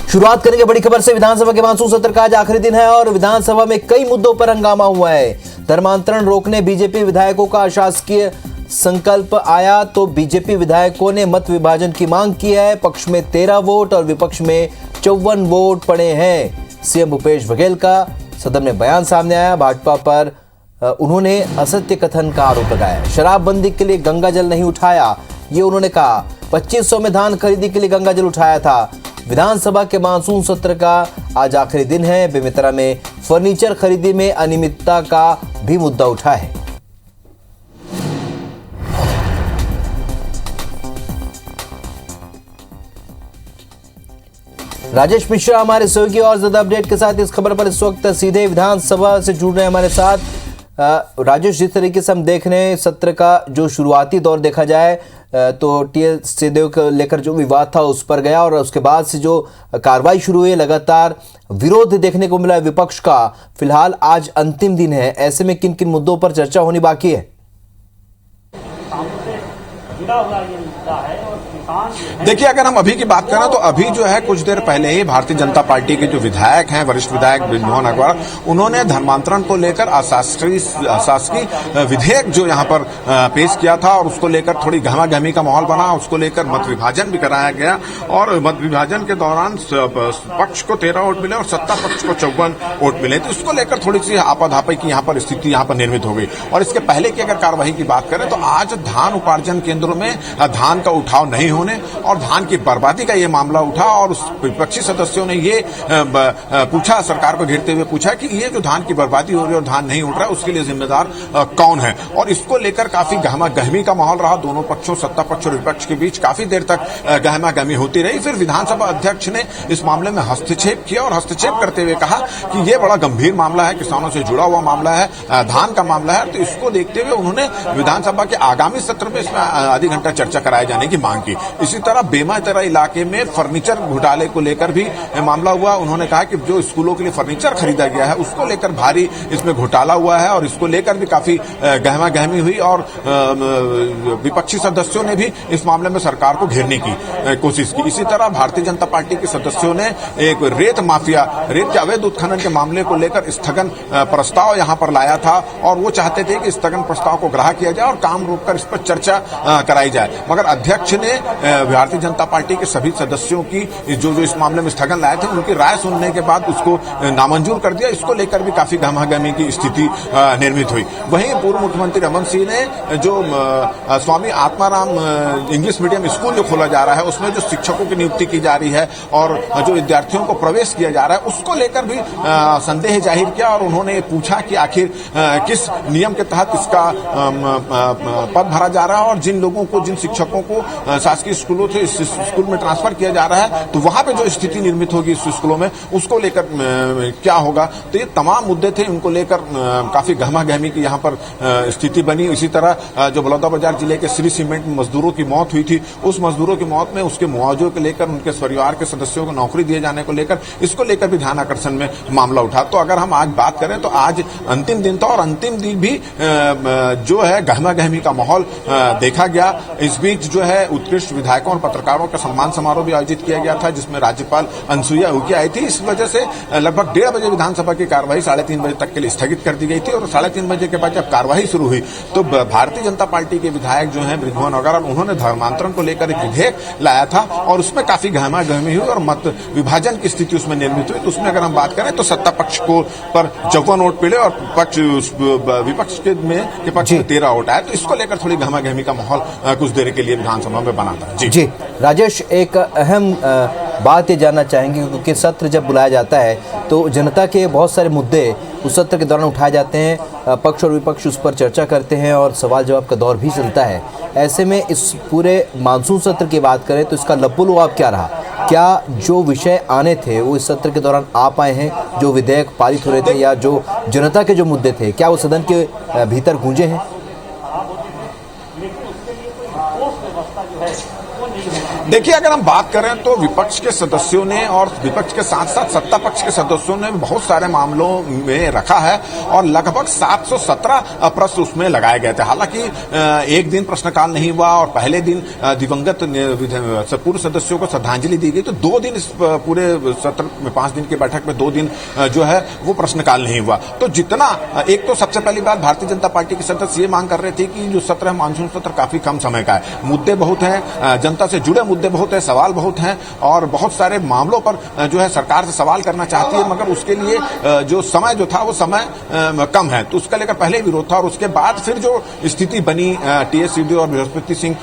शुरुआत करेंगे बड़ी खबर से। विधानसभा के मानसून सत्र का आज आखिरी दिन है और विधानसभा में कई मुद्दों पर हंगामा हुआ है। धर्मांतरण रोकने बीजेपी विधायकों का अशासकीय संकल्प आया तो बीजेपी विधायकों ने मत विभाजन की मांग की है। पक्ष में 13 वोट और विपक्ष में 54 वोट पड़े हैं। सीएम भूपेश बघेल का सदन में बयान सामने आया। भाजपा पर उन्होंने असत्य कथन का आरोप लगाया। शराबबंदी के लिए गंगा जल नहीं उठाया, ये उन्होंने कहा। 2500 में धान खरीदी के लिए गंगा जल उठाया था। विधानसभा के मानसून सत्र का आज आखिरी दिन है। बेमेतरा में फर्नीचर खरीदी में अनियमितता का भी मुद्दा उठा है। राजेश मिश्रा हमारे सहयोगी और ज्यादा अपडेट के साथ इस खबर पर इस वक्त सीधे विधानसभा से जुड़ रहे हैं हमारे साथ। राजेश, जिस तरीके से हम देख रहे हैं सत्र का जो शुरुआती दौर देखा जाए तो टीएस सिंहदेव को लेकर जो विवाद था उस पर गया और उसके बाद से जो कार्रवाई शुरू हुई, लगातार विरोध देखने को मिला विपक्ष का। फिलहाल आज अंतिम दिन है, ऐसे में किन किन मुद्दों पर चर्चा होनी बाकी है? देखिए, अगर हम अभी की बात करें तो अभी जो है कुछ देर पहले ही भारतीय जनता पार्टी के जो विधायक हैं, वरिष्ठ विधायक बृजमोहन अग्रवाल, उन्होंने धर्मांतरण को लेकर अशासकीय विधेयक जो यहाँ पर पेश किया था और उसको लेकर थोड़ी गहमागहमी का माहौल बना। उसको लेकर मत विभाजन भी कराया गया और मत विभाजन के दौरान पक्ष को 13 वोट मिले और सत्ता पक्ष को 54 वोट मिले। तो उसको लेकर थोड़ी सी आपाधापी की यहाँ पर स्थिति यहाँ पर निर्मित हो गई। और इसके पहले की अगर कार्यवाही की बात करें तो आज धान उपार्जन केंद्रों में धान का उठाव नहीं होने और धान की बर्बादी का ये मामला उठा और उस विपक्षी सदस्यों ने ये पूछा, सरकार को घेरते हुए पूछा कि ये जो धान की बर्बादी हो रही है और धान नहीं उठ रहा है उसके लिए जिम्मेदार कौन है। और इसको लेकर काफी गहमा-गहमी का माहौल रहा। दोनों पक्षों, सत्ता पक्ष और विपक्ष के बीच काफी देर तक गहमा-गहमी होती रही। फिर विधानसभा अध्यक्ष ने इस मामले में हस्तक्षेप किया और हस्तक्षेप करते हुए कहा कि ये बड़ा गंभीर मामला है, किसानों से जुड़ा हुआ मामला है, धान का मामला है। तो इसको देखते हुए उन्होंने विधानसभा के आगामी सत्र में इसमें आधी घंटा चर्चा कराए जाने की मांग की। इसी तरह बेमेतरा इलाके में फर्नीचर घोटाले को लेकर भी मामला हुआ। उन्होंने कहा कि जो स्कूलों के लिए फर्नीचर खरीदा गया है उसको लेकर भारी इसमें घोटाला हुआ है और इसको लेकर भी काफी गहमा-गहमी हुई और विपक्षी सदस्यों ने भी इस मामले में सरकार को घेरने की कोशिश की। इसी तरह भारतीय जनता पार्टी के सदस्यों ने एक रेत माफिया, रेत के अवैध उत्खनन के मामले को लेकर स्थगन प्रस्ताव यहां पर लाया था और वो चाहते थे कि स्थगन प्रस्ताव को ग्राह्य किया जाए और काम रोककर इस पर चर्चा कराई जाए। मगर अध्यक्ष ने भारतीय जनता पार्टी के सभी सदस्यों की जो इस मामले में स्थगन लाए थे उनकी राय सुनने के बाद उसको नामंजूर कर दिया। इसको लेकर भी काफी गहमागहमी की स्थिति निर्मित हुई। वहीं पूर्व मुख्यमंत्री रमन सिंह ने जो स्वामी आत्माराम इंग्लिश मीडियम स्कूल जो खोला जा रहा है उसमें जो शिक्षकों की नियुक्ति की जा रही है और जो विद्यार्थियों को प्रवेश किया जा रहा है उसको लेकर भी संदेह जाहिर किया और उन्होंने पूछा कि आखिर किस नियम के तहत इसका पद भरा जा रहा है और जिन लोगों को, जिन शिक्षकों को शासकीय स्कूलों से इस स्कूल में ट्रांसफर किया जा रहा है तो वहां पे जो स्थिति निर्मित होगी इस स्कूलों में उसको लेकर क्या होगा। तो ये तमाम मुद्दे थे, उनको लेकर काफी गहमा-गहमी की यहाँ पर स्थिति बनी। इसी तरह जो बलौदाबाजार जिले के श्री सीमेंट मजदूरों की मौत हुई थी, उस मजदूरों की मौत में उसके मुआवजे को लेकर, उनके परिवार के सदस्यों को नौकरी दिए जाने को लेकर, इसको लेकर भी ध्यान आकर्षण में मामला उठा। तो अगर हम आज बात करें तो आज अंतिम दिन था और अंतिम दिन भी जो है गहमा-गहमी का माहौल देखा गया। इस बीच जो है उत्कृष्ट विधायकों और पत्रकारों का सम्मान समारोह भी आयोजित किया गया था जिसमें राज्यपाल अनुसुईया उइके आई थी। इस वजह से लगभग 1:30 बजे विधानसभा की कार्यवाही 3:30 बजे तक के लिए स्थगित कर दी गई थी और 3:30 बजे के बाद जब कार्यवाही शुरू हुई तो भारतीय जनता पार्टी के विधायक जो हैं बृजमोहन अग्रवाल, उन्होंने धर्मांतरण को लेकर एक विधेयक लाया था और उसमें काफी गहमा-गहमी हुई और मत विभाजन की स्थिति उसमें निर्मित हुई। तो उसमें अगर हम बात करें तो सत्ता पक्ष को पर 54 वोट मिले और विपक्ष के पक्ष में 13 वोट आए। तो इसको लेकर थोड़ी गहमा-गहमी का माहौल कुछ देर के लिए विधानसभा में बना था। जी राजेश, एक अहम बात ये जानना चाहेंगे क्योंकि सत्र जब बुलाया जाता है तो जनता के बहुत सारे मुद्दे उस सत्र के दौरान उठाए जाते हैं, पक्ष और विपक्ष उस पर चर्चा करते हैं और सवाल जवाब का दौर भी चलता है। ऐसे में इस पूरे मानसून सत्र की बात करें तो इसका लब्बो-लुआब क्या रहा? क्या जो विषय आने थे वो इस सत्र के दौरान आ पाए हैं? जो विधेयक पारित हो रहे थे या जो जनता के जो मुद्दे थे, क्या वो सदन के भीतर गूंजे हैं? देखिए, अगर हम बात करें तो विपक्ष के सदस्यों ने और विपक्ष के साथ साथ सत्ता पक्ष के सदस्यों ने बहुत सारे मामलों में रखा है और लगभग 717 प्रश्न उसमें लगाए गए थे। हालांकि एक दिन प्रश्नकाल नहीं हुआ और पहले दिन दिवंगत पूर्व सदस्यों को श्रद्धांजलि दी गई, तो 2 दिन इस पूरे सत्र में 5 दिन की बैठक में 2 दिन जो है वो प्रश्नकाल नहीं हुआ। तो जितना एक तो सबसे पहली बात भारतीय जनता पार्टी के सदस्य ये मांग कर रहे थे कि जो सत्र है मानसून सत्र काफी कम समय का है, मुद्दे बहुत हैं, जनता से जुड़े मुद्दे बहुत है, सवाल बहुत हैं और बहुत सारे मामलों पर जो है सरकार से सवाल करना चाहती है, मगर उसके लिए जो समय जो था वो समय कम है, तो उसका लेकर पहले विरोध था। और उसके बाद फिर जो स्थिति बनी टीएस सिंहदेव और बृहस्पति सिंह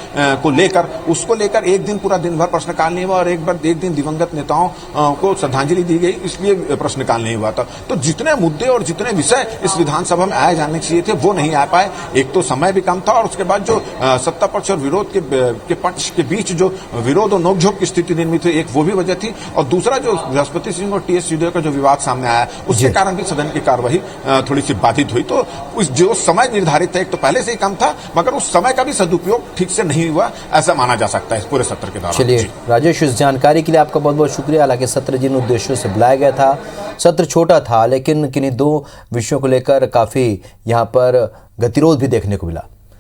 को लेकर, उसको लेकर एक दिन पूरा दिन भर प्रश्नकाल नहीं हुआ और एक दिन दिवंगत नेताओं को श्रद्धांजलि दी गई, इसलिए प्रश्नकाल नहीं हुआ था। तो जितने मुद्दे और जितने विषय इस विधानसभा में आए जाने चाहिए थे वो नहीं आ पाए। एक तो समय भी कम था और उसके बाद जो सत्ता पक्ष और विरोध के पक्ष के बीच जो विरोध और नोकझोंक की स्थिति निर्मित हुई, एक वो भी वजह थी और दूसरा जो बृहस्पति सिंह और टीएस सिंहदेव का जो विवाद सामने आया उसके कारण भी सदन की कार्यवाही थोड़ी सी बाधित हुई। तो उस जो समय निर्धारित था एक तो पहले से ही कम था, मगर उस समय का भी सदुपयोग ठीक से नहीं हुआ, ऐसा माना जा सकता है इस पूरे सत्र के दौरान। चलिए राजेश, इस जानकारी के लिए आपका बहुत बहुत शुक्रिया। हालांकि सत्र जिन उद्देश्यों से बुलाया गया था, सत्र छोटा था लेकिन किन्हीं 2 विषयों को लेकर काफी यहाँ पर गतिरोध भी देखने को मिला।